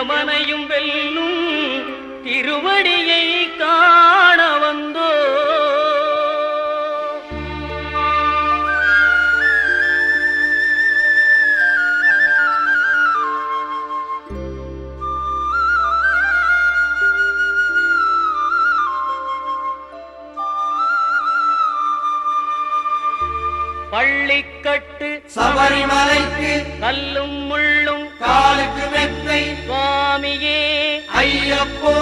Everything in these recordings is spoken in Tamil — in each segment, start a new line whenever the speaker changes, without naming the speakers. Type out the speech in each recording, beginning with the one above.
யமனையும் வெல்லும் திருவடியை காண வந்தோ. பள்ளிக்கட்டு
சபரிமலைக்கு
கல்லும் முள்ளும்
காலுக்கு மெத்தை
சுவாமியே
ஐயப்போ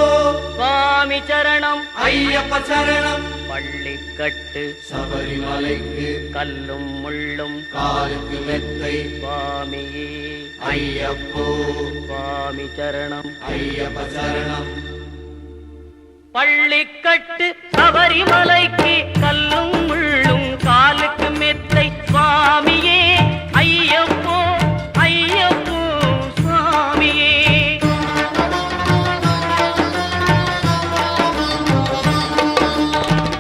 சுவாமி சரணம்
ஐயப்ப சரணம்.
பள்ளிக்கட்டு
சபரிமலைக்கு
கல்லும் முள்ளும்
காலுக்கு மெத்தை
சுவாமியே
ஐயப்போ
சுவாமி சரணம்
ஐயப்ப சரணம்.
பள்ளிக்கட்டு சபரிமலைக்கு கல்லும் முள்ளும் காலுக்கு மெத்தை சுவாமியே ஐயப்போ ஐயப்போ சுவாமியே.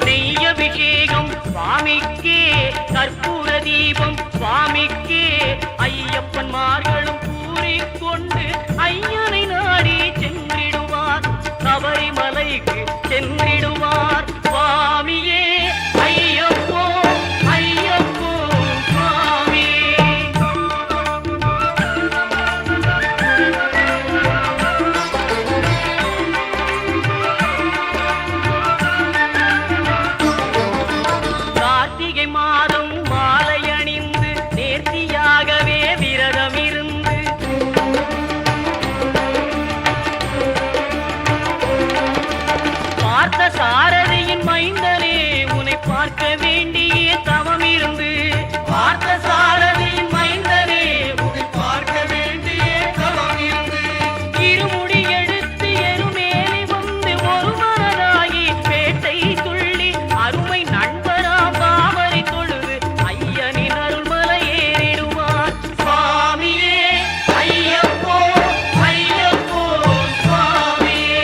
நெய்யபிஷேகம் சுவாமிக்கே கற்பூர தீபம் சுவாமிக்கே ஐயப்பன்மார்களும் கூறிக்கொண்டு ஐயனை நாடி சென்றிடுவார் சபரிமலைக்கு சென்றிடுவார் சுவாமியே ஐயப்போ ஐயப்போ சுவாமியே. கார்த்திகை மாதம் மாலை அணிந்து நேர்த்தியாகவே விரதம் இருந்து பார்த்த சாரதியின் மைந்தனே உன்னை பார்க்க வேண்டிய தவம் இருந்து பார்த்த சாரதியின் மைந்தனே
உன்னை பார்க்க வேண்டிய தவம் இருந்து
இருமுடி எடுத்து எருமேலி வந்து ஒரு மனதாகி பேட்டை துள்ளி அருமை நண்பராம் பாவரை தொழுது ஐயனின் அருள்மலை ஏறிடுவார் சுவாமியே ஐயப்போ ஐயப்போ சுவாமியே.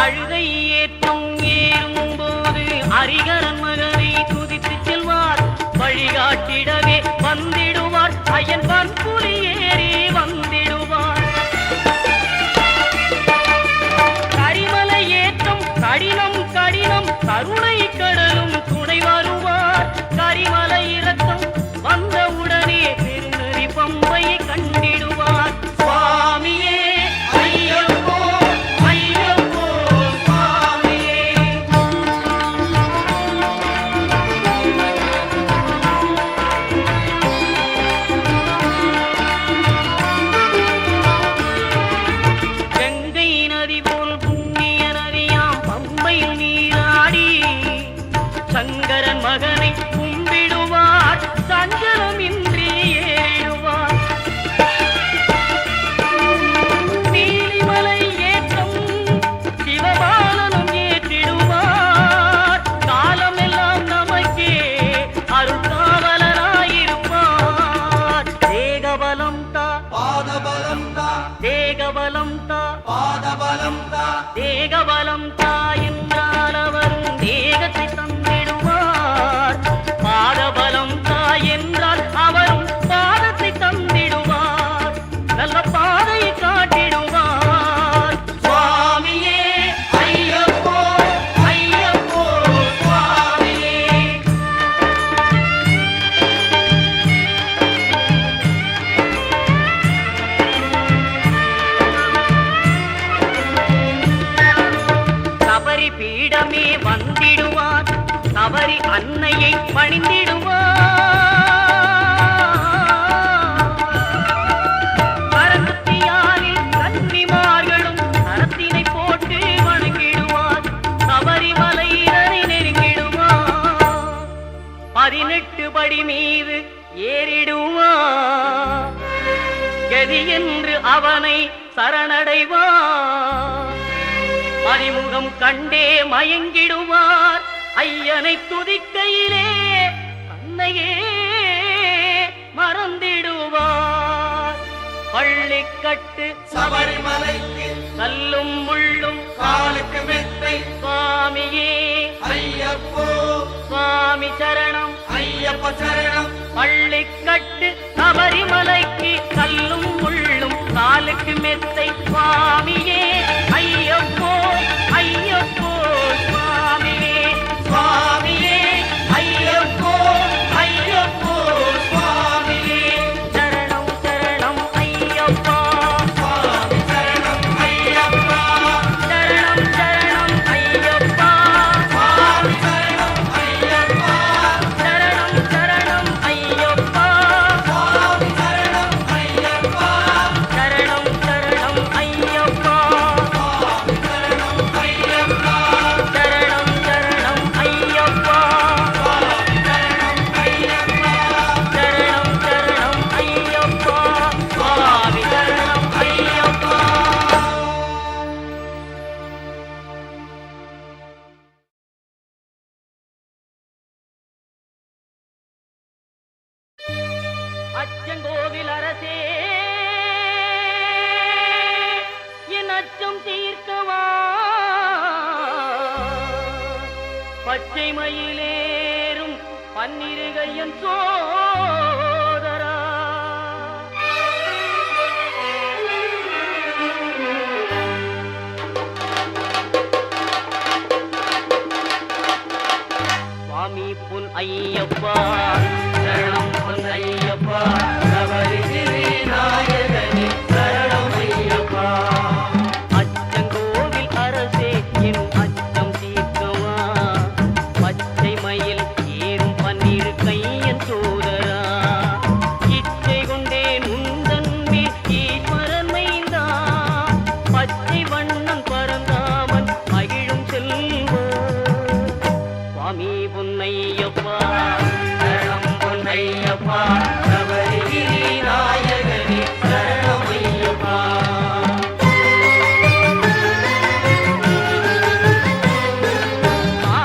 அழுகை ஏற்றம் ஏறும்போது ஹரிகரன் மகனை துதித்து செல்வார் வழிகாட்டிடவே வந்திடுவார் ஐயன் பன்புலி ஏறி வந்திடுவார். கரிமலை ஏற்றம் கடினம் கடினம் கருணை கடலும் துணை வருவார். கரிமலை இறக்கம் வந்தவுடனே பெருநெறி பம்பை கண்டிடுவார் சுவாமியே ஐயப்போ ஐயப்போ சுவாமியே. கங்கை நதி போல் புண்ணிய நதியாம் பம்பையில் நீராடி சங்கரன் மகனை கும்பிடுவார் சஞ்சலமின்றி ஏறிடுவார். நீலிமலை ஏற்றம் சிவபாலனும் ஏற்றிடுவார். காலமெல்லாம் நமக்கே அருள்காவலராயிருப்பார். தேகபலம் தா
பாதபலம் தா
தேகபலம் தா
பாதபலம் தா
தேகபலம் தா என்றால் அவரும் தேகத்தை தந்திடுவார். பாதபலம் தா என்றால் அவரும் பாதத்தை தந்திடுவார். நல்ல பாதையை காட்டிடுவார் சுவாமியே ஐயப்போ ஐயப்போ சுவாமியே. சபரி பீடமே வந்திடுவார். சபரி அன்னையை பணிந்திடுவார். கரத்தியாரில் கன்னிமார்களும் கரத்தினை போட்டு வணங்கிடுவார். சபரிமலையினரை நெருங்கிடுவார். 18 படி மீது ஏறிடுவார். கதி என்று அவனை சரணடைவார். அறிமுகம் கண்டே மயங்கிடுவார். ஐயனை துதிக்கையிலே தன்னையே மறந்திடுவார். பள்ளிக்கட்டு
சபரிமலைக்கு
கல்லும் முள்ளும்
காலுக்கு மெத்தை
சுவாமி சுவாமியே
ஐயப்போ
சுவாமி சரணம்
ஐயப்ப சரணம்
பள்ளிக்கட்டு சபரிமலைக்கு கல்லும் முள்ளும் காலுக்கு மெத்தை சுவாமியே ஐயப்போ ஐயப்போ சுவாமியே
சுவாமியே ஐயப்போ ஐயப்போ சுவாமியே
சரணம் சரணம் ஐயப்பா
சுவாமி சரணம் ஐயப்பா
சரணம் சரணம் ஐயப்பா
சுவாமி சரணம் ஐயப்பா
சரணம் சரணம் ஐயப்பா
சுவாமி சரணம் ஐயப்பா
சரணம் சரணம் ஐயப்பா
சுவாமி சரணம் ஐயப்பா
சரணம் சரணம் ஐயப்பா
சுவாமி சரணம் ஐயப்பா
சரணம் சரணம் ஐயப்பா சுவாமி சரணம் ஐயப்பா அச்சங்கோவில் அரசே என் அச்சம் தீர்க்கவா பச்சை மயிலேறும் பன்னிருகையன் சோதரா சுவாமி பொன் ஐயப்பா சரணம் பொன் ஐயப்பா
சபரிகிரி நாயகனே சரணம் ஐயப்பா
அச்சங்கோவில் அரசே என் அச்சம் தீர்க்கவா பச்சை மயில் ஏறும் பன்னிரு கையன் சோதரா இச்சை கொண்டேன் உந்தன் மேல் ஈஸ்வரன் மைந்தா பச்சை வண்ணம் பரந்தாமன் மகிழும் செல்வா சுவாமி பொன்னையப்பா
சரணம் பொன்னையப்பா சபரிகிரி நாயகனே சரணம் ஐயப்பா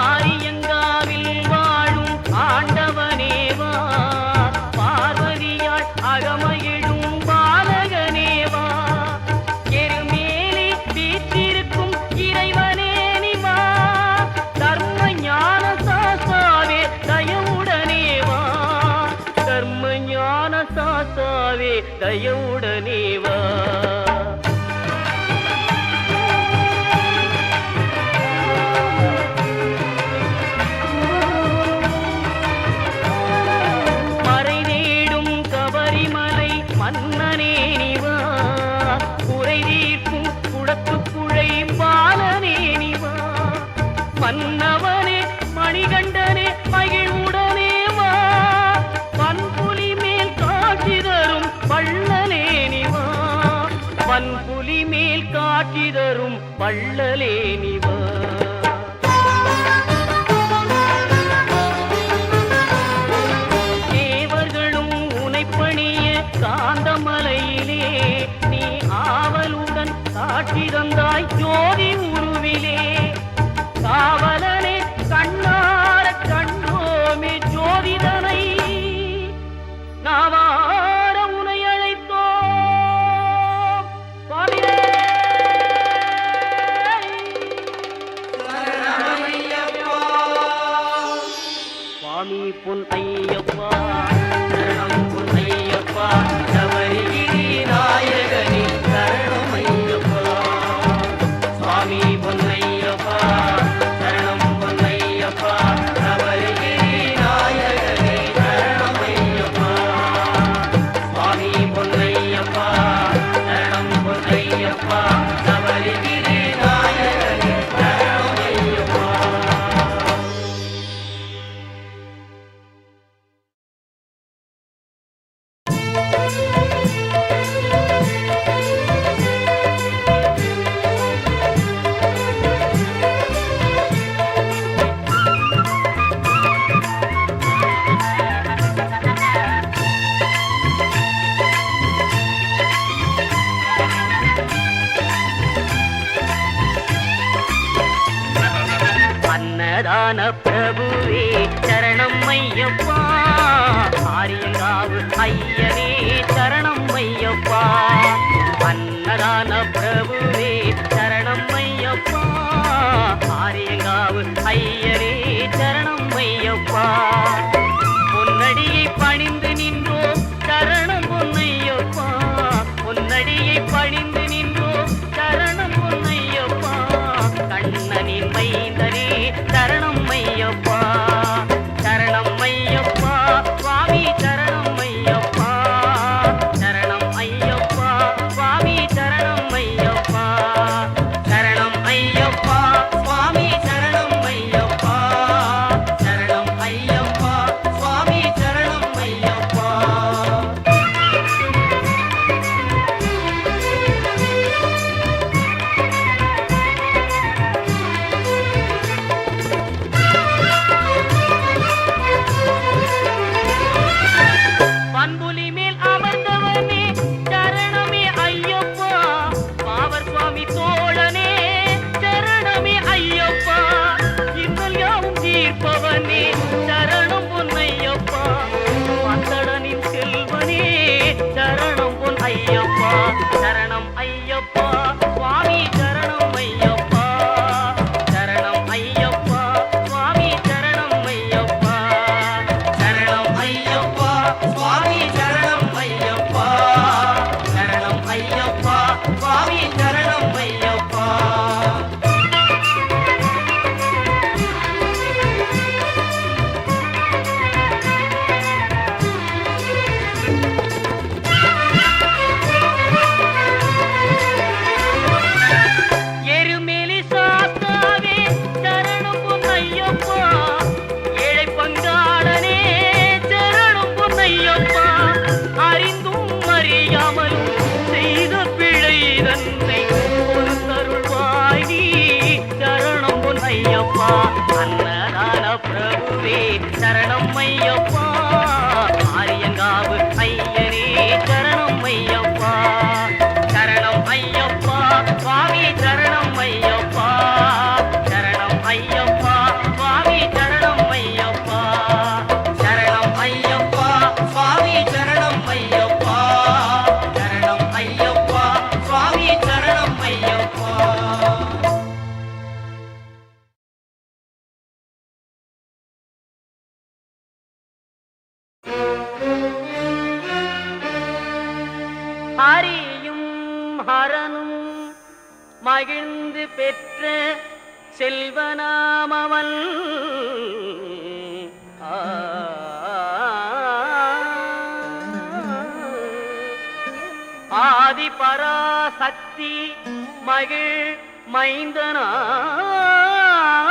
ஆரியங்காவில் வாழும் ஆண்டவனேவா பார்வதியாள் அகமகிழும் பாலகனேவா எருமேலி வீற்றிருக்கும் இறைவனே நிவா தர்ம ஞான சாஸ்தாவே தயவுடனேவா தர்ம ஞான சாஸ்தாவே தயவுடனேவா மறை தேடும் கபரிமலை மன்னனே நிவா குறை தீர்க்கும் குளத்துக்குழை பாலனே நிவா மன்னவனே மணிகண்டனே மகிழ்வுடனே வா பன்புலி மேல் காட்சி தரும் வள்ளலே நிவா பன்புலி மேல் காட்சி தரும் வள்ளலே நிவா தேவர்களும் உனைப்பணிய காந்தமலையிலே நீ ஆவலுடன் காட்சி தந்தாய் ஜோதி உருவிலே காவலனே கண்ணார கண்டோமே ஜோதிதனை நாவார உனை அழைத்தோம் சுவாமியே
சரணம் ஐயப்பா
சுவாமி பொன் ஐயப்பா
சரணம் பொன்னையப்பா சபரிகிரி நாயகனே சரணம் ஐயப்பா சுவாமி பொன்னையப்பா சரணம் பொன்னையப்பா சபரிகிரி நாயகனே சரணம் ஐயப்பா சுவாமி பொன்னையப்பா சரணம் பொன்னையப்பா சபரிகிரி நாயகனே சரணம் ஐயப்பா
அன்னதான பிரபுவே சரணம் ஐயப்பா ஆரியங்காவு ஐயனே சரணம் ஐயப்பா அன்னதான பிரபுவே சரணம் ஐயப்பா ஆரியங்காவு ஐயனே சரணம் ஐயப்பா பொன்னடியை பணிந்து நின்றோம் சரணம் பொன்னையப்பா பொன்னடியை பணிந்து நின்றோம் சரணம் பொன்னையப்பா கண்ணனின் மைந்தனே சரணம் ஐயப்பா சரணம் ஐயப்பா சுவாமி சரணம் ஐயப்பா சரணம் ஐயப்பா சுவாமி சரணம் ஐயப்பா சரணம் ஐயப்பா சுவாமி சரணம் ஐயப்பா சரணம் ஐயப்பா சுவாமி சரணம் ஐயப்பா பண்புலி மேல் அமர்ந்தவனே சரணமே ஐயப்பா பாவர் சுவாமி தோழனே சரணமே ஐயப்பா இன்னல் யாவும் தீர்ப்பவனே சரணம் பொன்னையப்பா பந்தடனின் செல்வனே சரணம் பொன் ஐயப்பா சரணம் ஐயப்பா சுவாமி சரணம் ஐயப்பா சரணம் ஐயப்பா சுவாமி சரணம் ஐயப்பா சரணம் ஐயப்பா சுவாமி சரணம் ஐயப்பா சரணம் ஐயப்பா சுவாமி சரணம் ஐயப்பா எருமேலி சாஸ்தாவே சரணம் பொன்னையப்பா ஏழை பங்காளனே சரணம் பொன்னையப்பா அறிந்தும் அறியாமலும் செய்த பிழை தன்னை பொறுத்தருள்வாய் நீ சரணம் பொன்னையப்பா அன்னதான பிரபுவே சரணம் ஐயப்பா ஆரியங்காவு ஐயனே சரணம் ஐயப்பா சரணம் ஐயப்பா சுவாமி சரணம் ஐயப்பா சரணம் ஐயப்பா சுவாமி சரணம் ஐயப்பா சரணம் ஐயப்பா சுவாமி சரணம் ஐயப்பா சரணம் ஐயப்பா சுவாமி சரணம் ஐயப்பா ஹரியும் ஹரனும் மகிழ்ந்து பெற்ற செல்வனாமவன் ஆதி பராசக்தி மகிழ்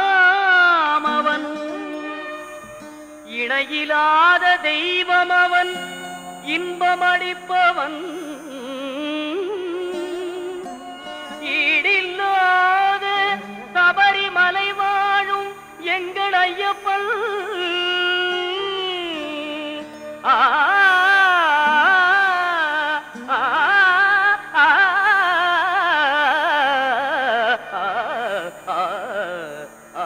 மைந்தனாமவன் இணையிலாத தெய்வம் அவன் இன்பமளிப்பவன் ஈடில்லாத சபரிமலை வாழும் எங்கள் ஐயப்பன் ஆ ஆ, ஆ, ஆ,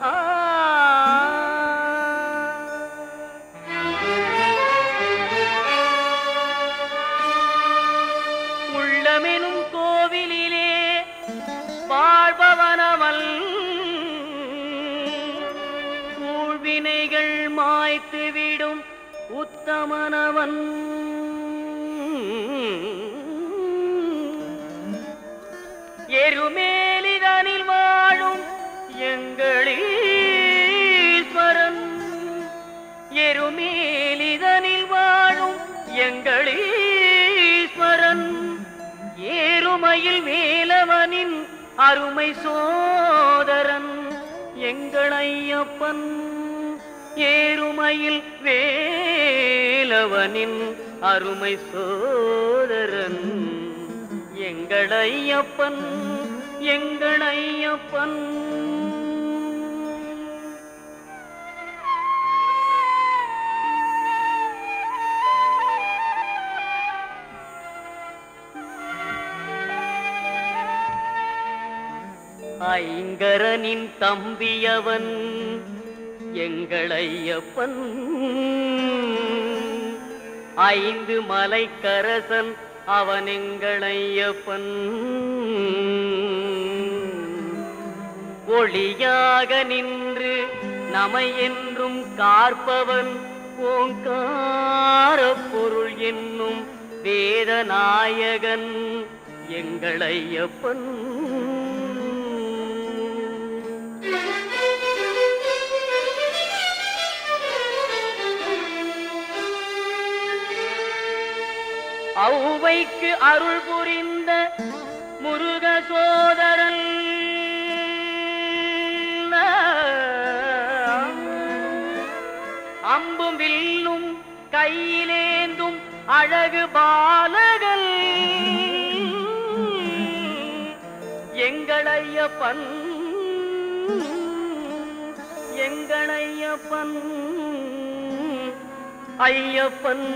ஆ, உள்ளமெனும் கோவிலிலே வாழ்பவனவன் ஊழ்வினைகள் மாய்த்துவிடும் உத்தமனவன் எருமேலிதனில் வாழும் எங்களீஸ்வரன் எருமேலிதனில் வாழும் எங்களீஸ்வரன் ஏறுமையில் வேலவனின் அருமை சோதரன் எங்கள் ஐயப்பன் ஏறுமையில் வேலவனின் அருமை சோதரன் எங்கள் ஐயப்பன் எங்கள் ஐயப்பன் ஐங்கரனின் தம்பியவன் எங்கள் ஐயப்பன் ஐந்து மலைக்கரசன் அவன் எங்கள் ஐயப்பன். ஒளியாக நின்று நமை என்றும் காற்பவன் ஓங்கார பொருள் என்னும் வேதநாயகன் எங்கள் ஐயப்பன். ஔவைக்கு அருள் புரிந்த முருக சோதரன் அம்பும் வில்லும் கையிலேந்தும் அழகு பாலகன் எங்கள் ஐயப்பன். எங்கள் ஐயப்பன். ஐயப்பன்.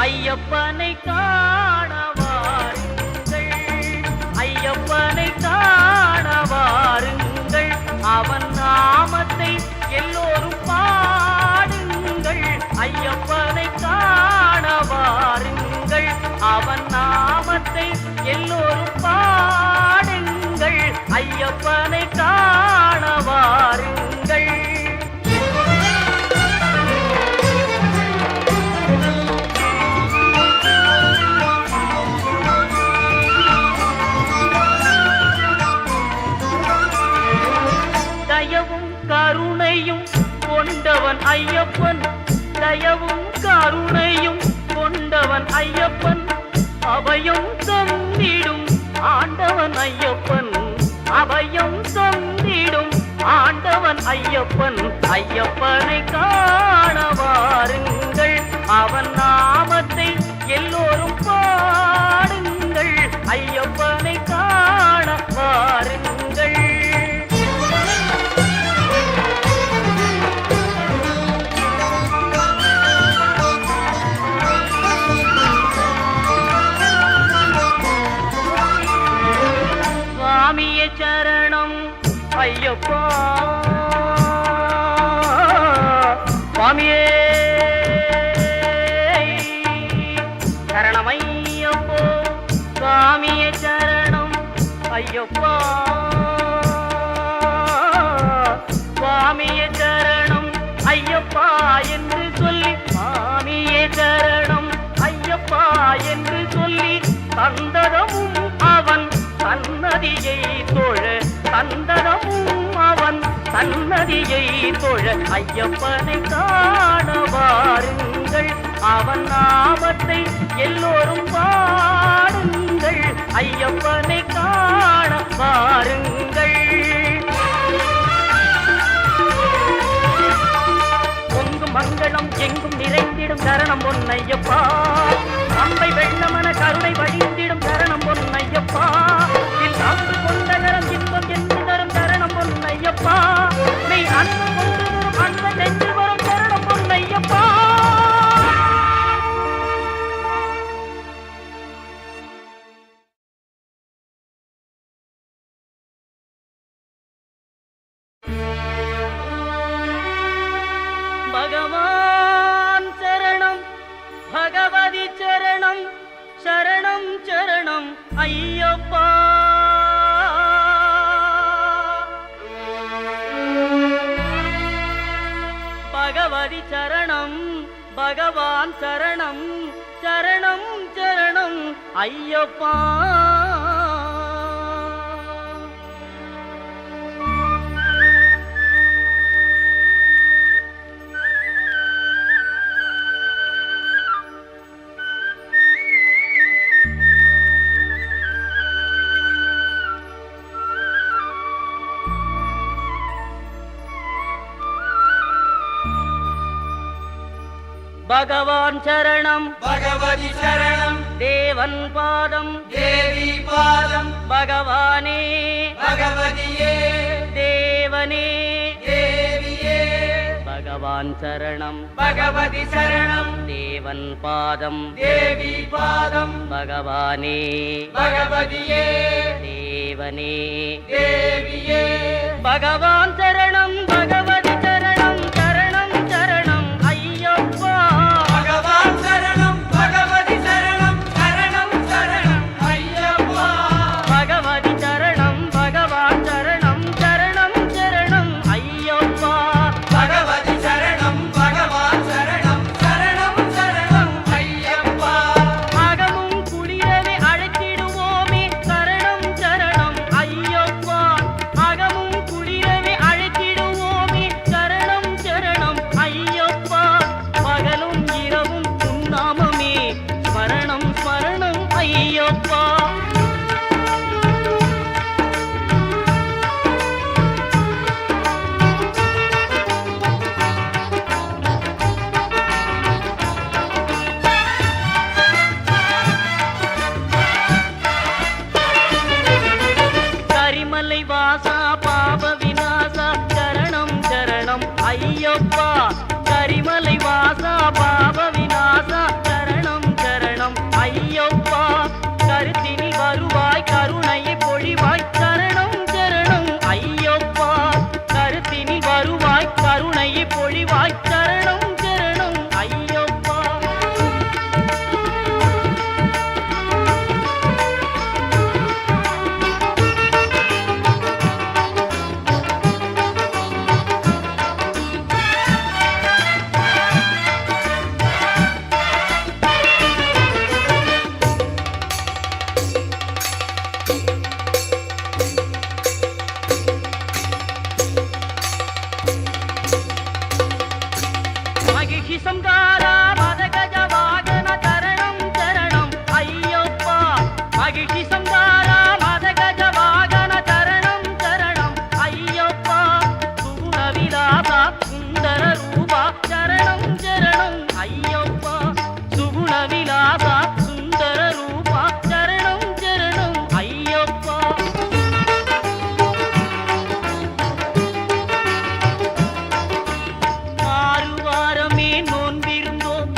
ஐயப்பனை காண வாருங்கள், ஐயப்பனை காண வாருங்கள், அவன் நாமத்தை எல்லோரும் பாடுங்கள். ஐயப்பனை காண வாருங்கள், அவன் நாமத்தை எல்லோரும் பாடுங்கள். ஐயப்பனை காண வாருங்கள். தயவும் கருணையும் கொண்டவன் ஐயப்பன், தயவும் கருணையும் கொண்டவன் ஐயப்பன், அபயம் தந்திடும் ஆண்டவன் ஐயப்பன், அபயம் தந்திடும் ஆண்டவன் ஐயப்பன். ஐயப்பனை காண வாருங்கள், அவன் நாமத்தை எல்லோரும் பாடுங்கள். ஐயப்பனை காண வாருங்கள். சுவாமியே சரணம் ஐயப்பா, சுவாமியே சரணம் ஐயப்போ, சுவாமியே சரணம் ஐயப்பா, சுவாமியே சரணம் ஐயப்பா என்று சொல்லி, சுவாமியே சரணம் ஐயப்பா என்று சொல்லி தந்ததமும் அவன் சன்னதியை தொழ, தந்ததமும் அவன் சன்னதியை தொழ. ஐயப்பனை காண வாருங்கள், அவன் நாமத்தை எல்லோரும் பாடுங்கள். ஐயப்பனை காண வாருங்கள். பொங்கும் மங்களம் எங்கும் நிறைந்திடும் தரணம் பொன்னையப்பா, அம்பை வெள்ளமன கருணை வழிந்திடும் தரணம் பொன்னையப்பா, அன்பு கொண்ட நரம் இன்பம் என்று தரும் தரணம் பொன்னையப்பா, நீ அன்பு கொண்டு வரும் அன்ப நெஞ்சில் வரும் தரணம் பொன்னையப்பா. பகவான் சரணம், பகவதி சரணம், சரணம் சரணம் ஐயப்பா. பகவதி சரணம், பகவான் சரணம், சரணம் சரணம் ஐயப்பா. பகவான் சரணம்,
பகவதி சரணம்,
தேவன் பாதம்,
தேவி பாதம்,
பகவானே
பகவதியே,
தேவனே,
தேவியே,
பகவான் பகவான் சரணம்
பகவதி சரணம்
தேவன் பாதம்
தேவி பாதம்
பகவானே
பகவதியே
தேவனே
தேவியே
பகவான் சரணம் பகவதி சரணம் சரணம் சரணம் ஐயப்பா
பகவான் சரணம் பகவதி சரணம் சரணம் சரணம் ஐயப்பா
பகவதி சரணம் பகவான் சரணம் சரணம் சரணம் ஐயப்பா
பகவதி சரணம் பகவான் சரணம் சரணம் சரணம் ஐயப்பா
அகமும் குளிரவே அழைத்திடுவோமே சரணம் சரணம் ஐயப்பா அகமும் குளிரவே அழைத்திடுவோமே சரணம் சரணம் ஐயப்பா பகலும் இரவும் உன்னாமமே ஸ்மரணம் ஸ்மரணம் ஐயப்பா கரிமலை வாசா பாப விநாசா சரணம் சரணம் ஐயப்பா கரிமலை வாசா பாப விநாசா சரணம் சரணம் ஐயப்பா கருத்தினி வருவாய் கருணையை பொழிவாய் சரணம் சரணம் ஐயப்பா கருத்தினி வருவாய் கருணையை பொழிவாய் சரணம் சரணம் ஐயப்பா மகிழ்ச்சி சம்காரா மதகஜ வாகன சரணம் சரணம் ஐயப்பா மகிழ்ச்சி சம்காரா மதகஜ வாகன சரணம் சரணம் ஐயப்பா சுகுண விலாசா சுந்தர ரூபா சரணம் சரணம் ஐயப்பா சுகுண விலாசா சுந்தர ரூபா சரணம் சரணம் ஐயப்பா ஆறு வாரமே நோன்பிருந்தோம்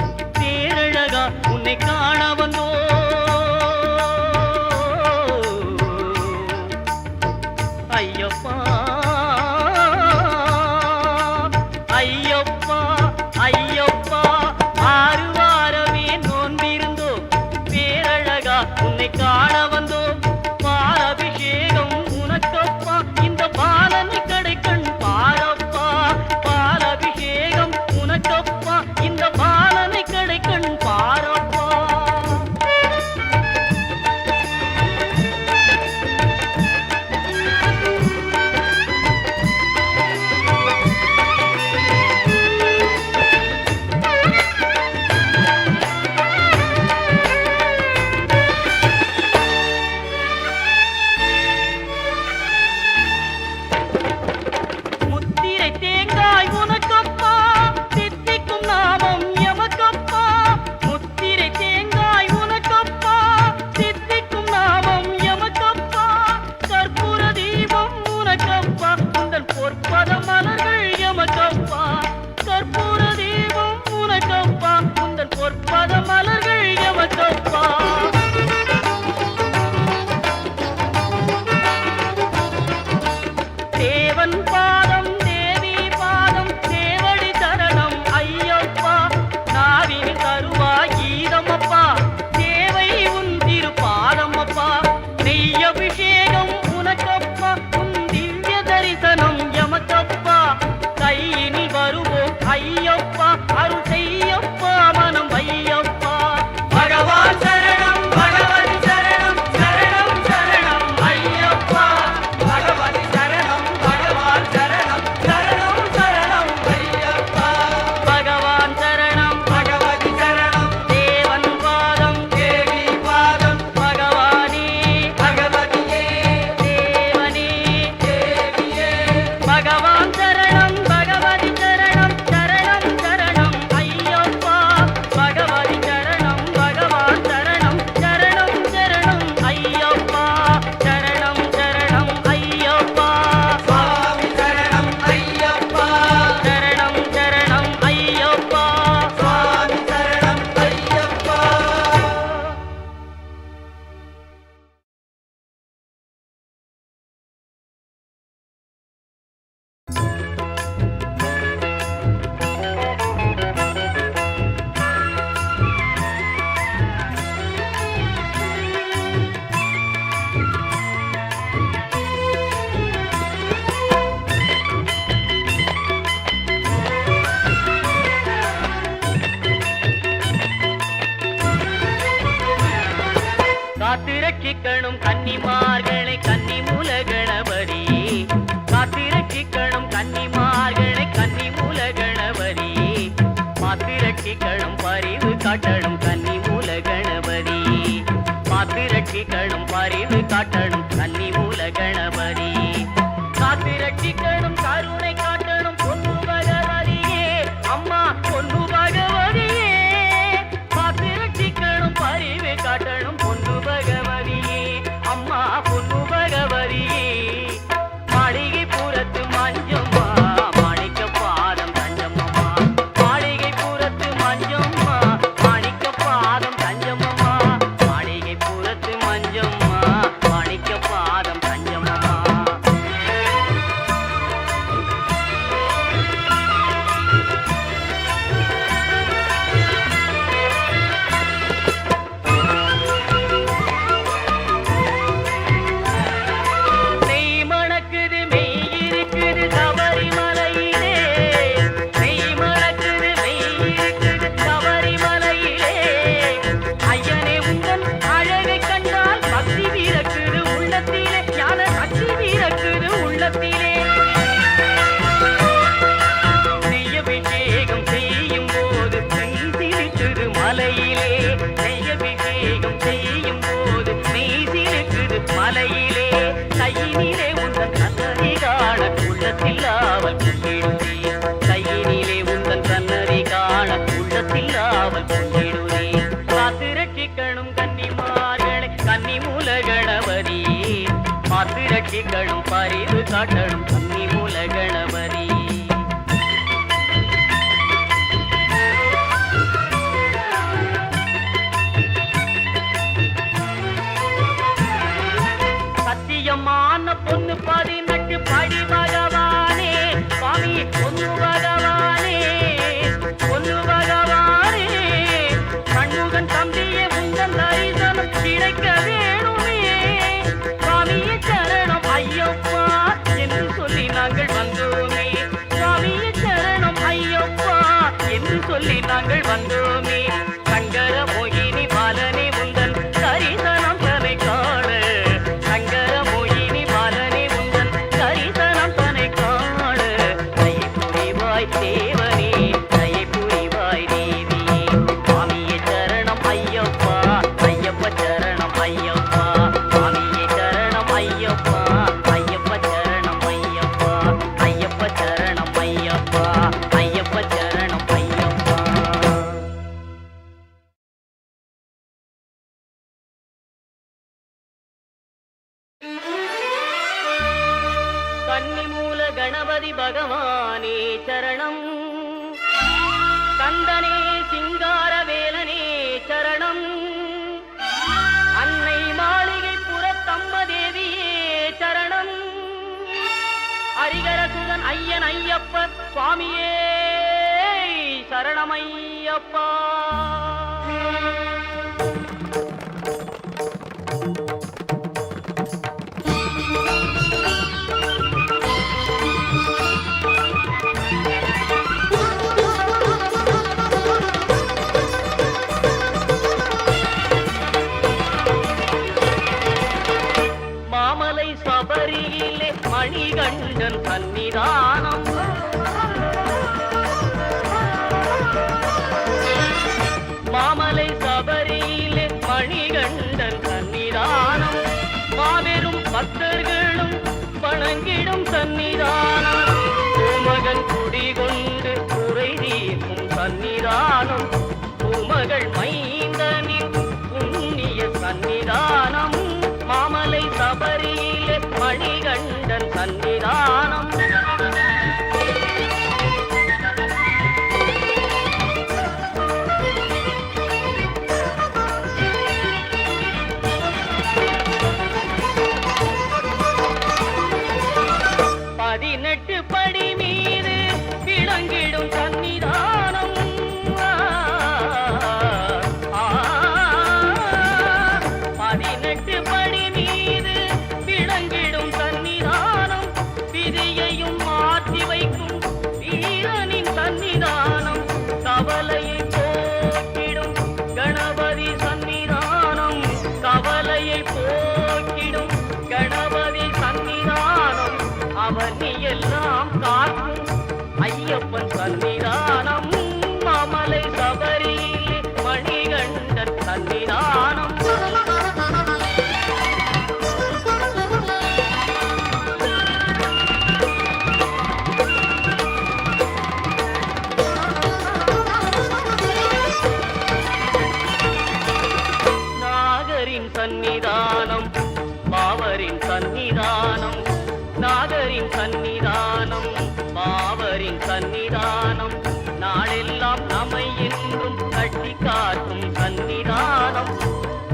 ரட்சிக்கணும் பரிவு காட்டணும் கன்னி மூல கணபதி பார்த்து ரட்சிக்கணும் பரிவு காட்டணும் கன்னி மூல கணபதி காத்து ரட்சிக்கணும் கருணை காட்டணும் பொன்னு பகவதியே அம்மா பொன்னு பகவதியே பார்த்து ரட்சிக்கணும் பரிவு காட்டணும் பொன்னு பகவதியே அம்மா பொன்னு பகவதியே மாளிகை புறத்து மஞ்சம்மா மாணிக்க பாதம் தஞ்சம்மம்மா மாளிகை புறத்து மஞ்சம்மா மாணிக்க பாதம் தஞ்சம்மம்மா மாளிகை புறத்து மஞ்சம்மா மாணிக்க பாதம் தஞ்சம்மம்மா கையினிலே உந்தன் கண்ணறி காண உள்ளத்தில்லாமல் பொங்கிடுதே கையினிலே உந்தன் கண்ணறி காண உள்ளத்தில்லாமல் பொங்கிடுதே காத்து ரட்சிக்கணும் கன்னிமார்களை கன்னி மூல கணபதி பார்த்து ரட்சிக்கணும் பரிவு காட்டணும் கன்னி மூல கணபதி சத்தியமான பொண்ணு 18 படி பகவானே சுவாமி பொண்ணு பகவானே பொண்ணு பகவானே கண்முகன் தம்பியே உந்தன் தரிசனம் கிடைக்க வேணுமே சுவாமியே சரணம் ஐயப்பா என்று சொல்லி நாங்கள் வந்தோமே சுவாமியே சரணம் ஐயப்பா என்று சொல்லி நாங்கள் வந்தோமே சங்கர மோகினி பாலனே உந்தன் தரிசனம் தலை காண தேவனே தயை புரிவாய் தேவியே சுவாமியே சரணம் ஐயப்பா ஐயப்ப சரணம் ஐயப்பா சுவாமியே சரணம் ஐயப்பா ஐயப்ப சரணம் ஐயப்பா ஐயப்ப சரணம் ஐயப்பா ஐயப்ப சரணம் ஐயப்பா கன்னிமூல கணபதி பகவானே சரணம் கந்தனே சிங்காரவேலனே சரணம் அன்னை மாளிகை புறத்தம்பதேவியே சரணம் ஹரிகரசுதன் ஐயன் ஐயப்ப சுவாமியே சரணமையப்பா மாமலை சபரியிலே மணிகண்டன் சன்னிதானம் மாமலை சபரியிலே மணிகண்டன் சன்னிதானம் மாபெரும் பக்தர்களும் வணங்கிடும் சன்னிதானம் பூமகன் குடிகொண்டு குறை தீர்க்கும் சன்னிதானம் பூமகள் மைந்தனின் புண்ணிய சன்னிதானம் மாமலை சபரியிலே மணிகண்டன் சன்னிதானம் என்றும் கட்டி காக்கும் சன்னிதானம்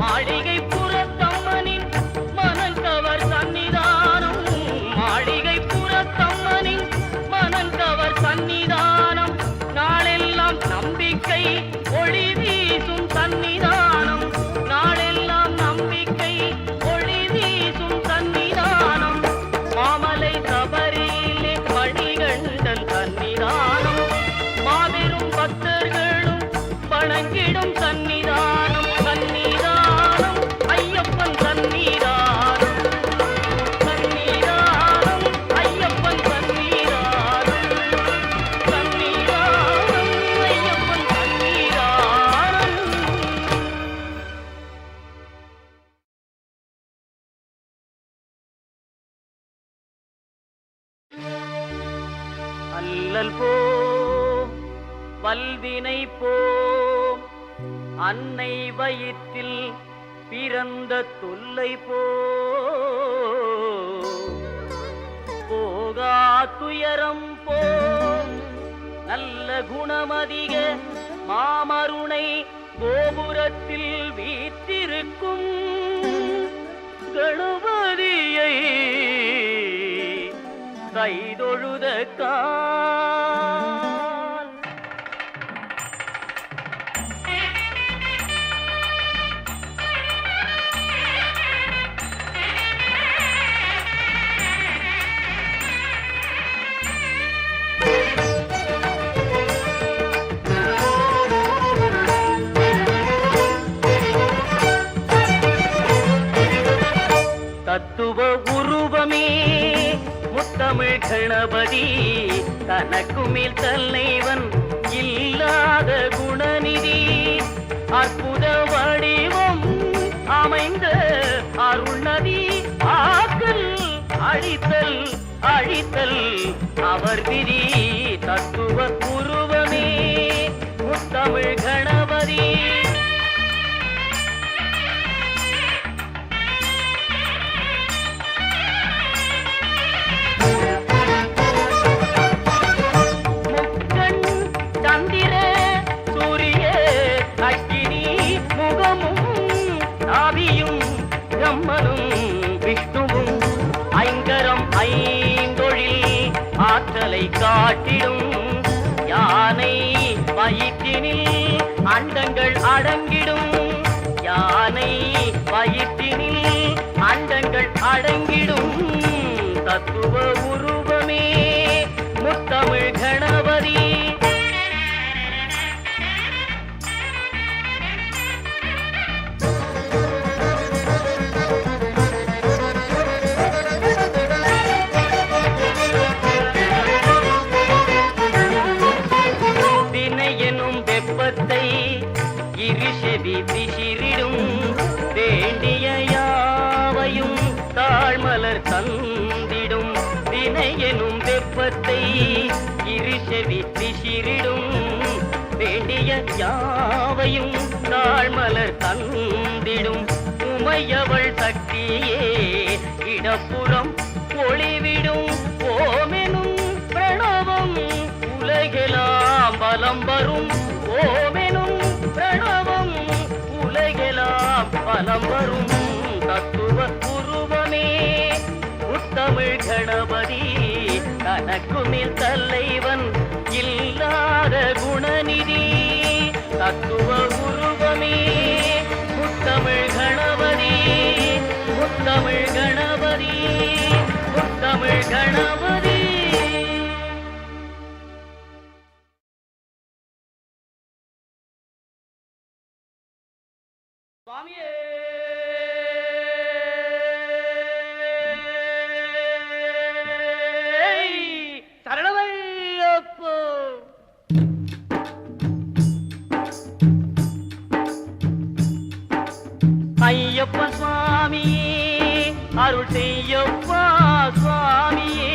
மாளிகை புறத்தம்மனின் மனங்கவர் சன்னிதானம் மாளிகை புறத்தம்மனின் மனங்கவர் சன்னிதானம் நாளெல்லாம் நம்பிக்கை ஒளி வீசும் சன்னிதானம் நாளெல்லாம் நம்பிக்கை ஒளி வீசும் சன்னிதானம் மாமலை சபரியிலே மணிகண்டன் சன்னிதானம் மாபெரும் பக்தர்களும் வணங்கிடும் சன்னிதானம் சன்னிதானம் ஐயப்பன் சன்னிதானம் சன்னிதானம் ஐயப்பன் சன்னிதானம் சன்னிதானம் ஐயப்பன் சன்னிதானம் அல்லல் போம் வல்வினை போம் அன்னை வயிற்றில் பிறந்த தொல்லை போகா துயரம் போம் நல்ல குணமதிக மாமருணை கோபுரத்தில் வீற்றிருக்கும் கணபதியை கைதொழுத கால் தத்துவ உருவமே முத்தமிழ் கணபதி தனக்கு மேல் தலைவன் இல்லாத குணநிதி அற்புத வடிவம் அமைந்த அருள்நதி ஆக்கல் அழித்தல் அழித்தல் அவர் விதி தத்துவ உருவமே முத்தமிழ் கணபதி பிரம்மனும் விஷ்ணுவும் ஐங்கரம் ஐந்தொழில் ஆற்றலை காட்டிடும் யானை வயிற்றினில் அண்டங்கள் அடங்கிடும் யானை வயிற்றினில் அண்டங்கள் அடங்கிடும் தத்துவ உருவமே முத்தமிழ் கணபதி இருஷெவி பிசிறிடும் வேண்டிய யாவையும் தாழ்மலர் தந்திடும் வினையெனும் வெப்பத்தை இருஷெவி பிசிறிடும் வேண்டிய யாவையும் தாழ்மலர் தந்திடும் உமையவள் சக்தியே இடப்புறம் ஒளிவிடும் ஓமெனும் பிரணவம் உலகெல்லாம் பலம் வரும் ஓமெனும் பிரணவம் உலகெல்லாம் பலம் வரும் தத்துவ உருவமே முத்தமிழ் கணபதி தனக்கு மேல் தலைவன் இல்லாத குணநிதி தத்துவ உருவமே முத்தமிழ் கணபதி முத்தமிழ் கணபதி முத்தமிழ் கணபதி சுவாமியே சரணமையப்போ ஐயப்ப சுவாமியே அருள் செய்யப்பா சுவாமியே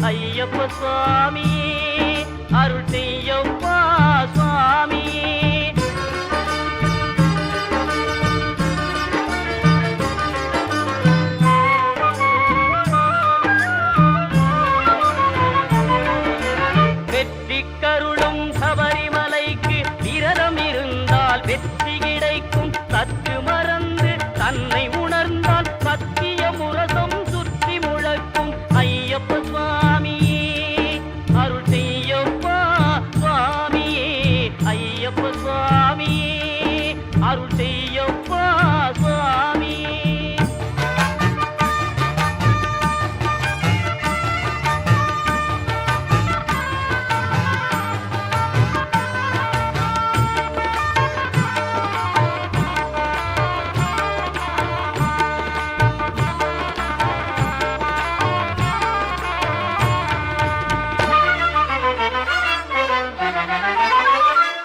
ஐயப்ப சுவாமியே அருள் செய்யப்பா சுவாமியே வெற்றி கருளும் சபரிமலைக்கு விரதம் வெற்றி கிடைக்கும். சற்று மறந்து தன்னை உணர்ந்தால் சத்திய முரசம் சுற்றி முழக்கும். ஐயப்ப சுவாமியே அருள் செய்யப்பா சுவாமியே, ஐயப்ப சுவாமியே அருள் செய்யப்பா சுவாமியே.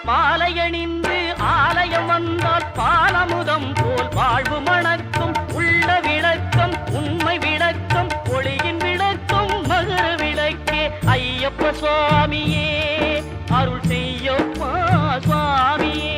மாலையணிந்து ஆலயம் வந்தால் பாலமுதம் போல் வாழ்வு மணக்கும். உள்ள விளக்கம் உண்மை விளக்கம் ஒளியின் விளக்கம் மகர விளக்கே. ஐயப்ப சுவாமியே அருள் செய்யப்பா சுவாமியே.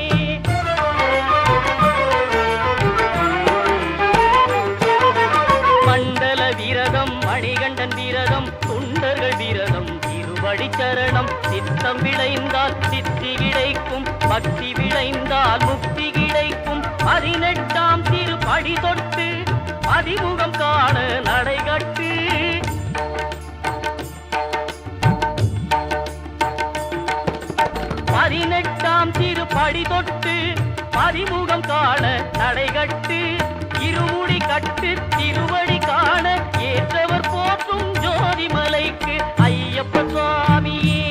மண்டல விரதம் மணிகண்டன் விரதம் தொண்டர்கள் விரதம் திருவடி சரணம். சித்தம் விளைந்தால் சித்தி கிடைக்கும், பக்தி விளைந்தால் முக்தி கிடைக்கும். 18ஆம் திருப்படி தொட்டு அதிமுகம் காண நடைகட்டு. 18ஆம் திருப்படி தொட்டு பதிமுகம் காண நடைகட்டு. இருமுடி கட்டு திருவடி காண ஏற்றவர் போற்றும் ஜோதிமலைக்கு. ஐயப்ப சுவாமியே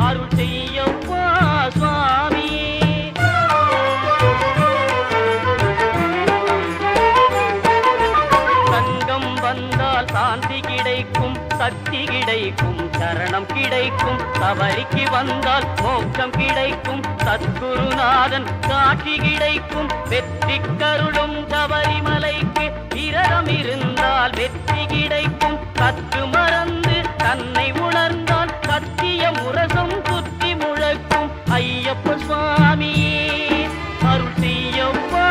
அருள் செய்யப்பா சுவாமியே. சங்கம் வந்தால் சாந்தி கிடைக்கும், சக்தி கிடைக்கும், சரணம் கிடைக்கும். சபரிக்கு வந்தால் மோட்சம் கிடைக்கும், சத்குருநாதன் காட்சி கிடைக்கும். வெற்றி கருளும் சபரிமலைக்கு விரதம் இருந்தால் வெற்றி கிடைக்கும். சற்று மறந்து தன்னை உணர்ந்தால் சத்திய முரசம் சுற்றி முழக்கும். ஐயப்ப சுவாமியே அருள் செய்யப்பா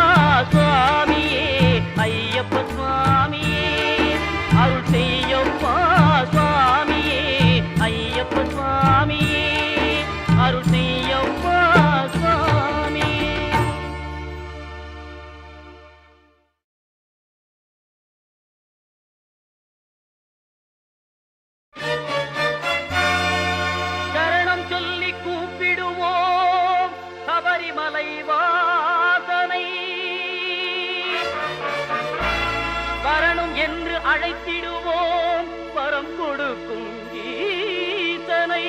சுவாமியே, ஐயப்ப சுவாமியே அருள் செய்யப்பா சுவாமியே, ஐயப்ப சுவாமியே அருள் செய்யப்பா சுவாமியே. சரணம் சொல்லி கூப்பிடுவோம் சபரிமலை வாசனை. வரணும் என்று அழைத்திடுவோம் வரம் கொடுக்கும் ஈசனை.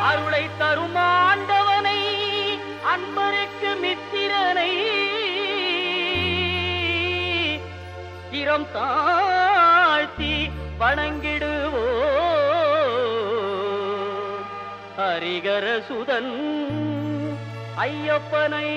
அருளை தரும் ஆண்டவனை அன்பருக்கு மித்திரனை. சிரம் தாழ்த்தி வணங்கிடுவோம் ஹரிகர சுதன் ஐயப்பனை.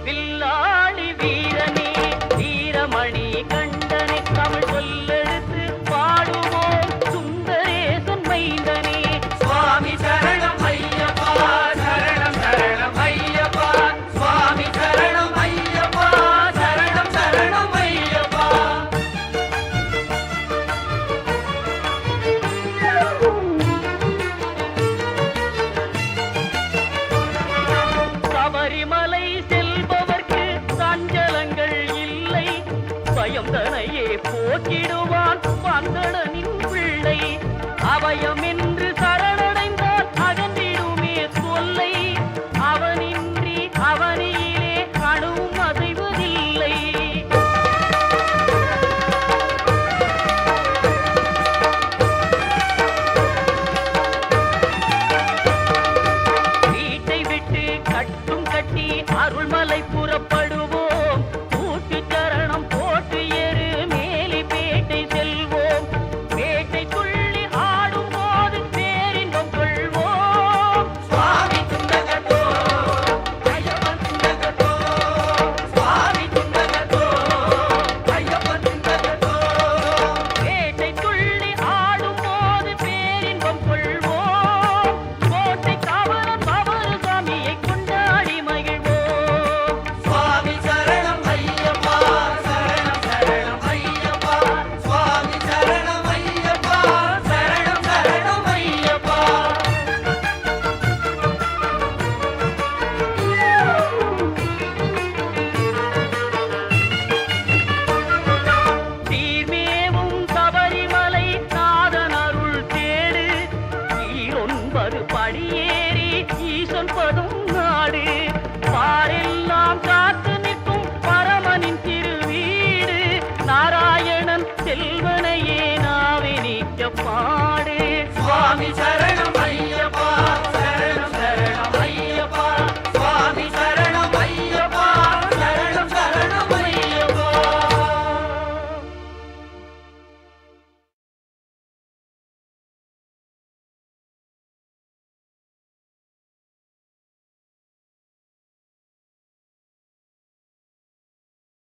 வில்லாளி வீரனே வீரமணி கண்டனே தமிழ் சொல்லெடுத்து பாடுவோம் சுந்தரேசன் மைந்தனே.
சுவாமி சரணம் ஐயப்பா சரணம் சரணம்
மறுபடியேறி ஈசன் பதும் நாடு பாரெல்லாம் காத்து நிற்கும் பரமனின் திருவீடு நாராயணன் செல்வன்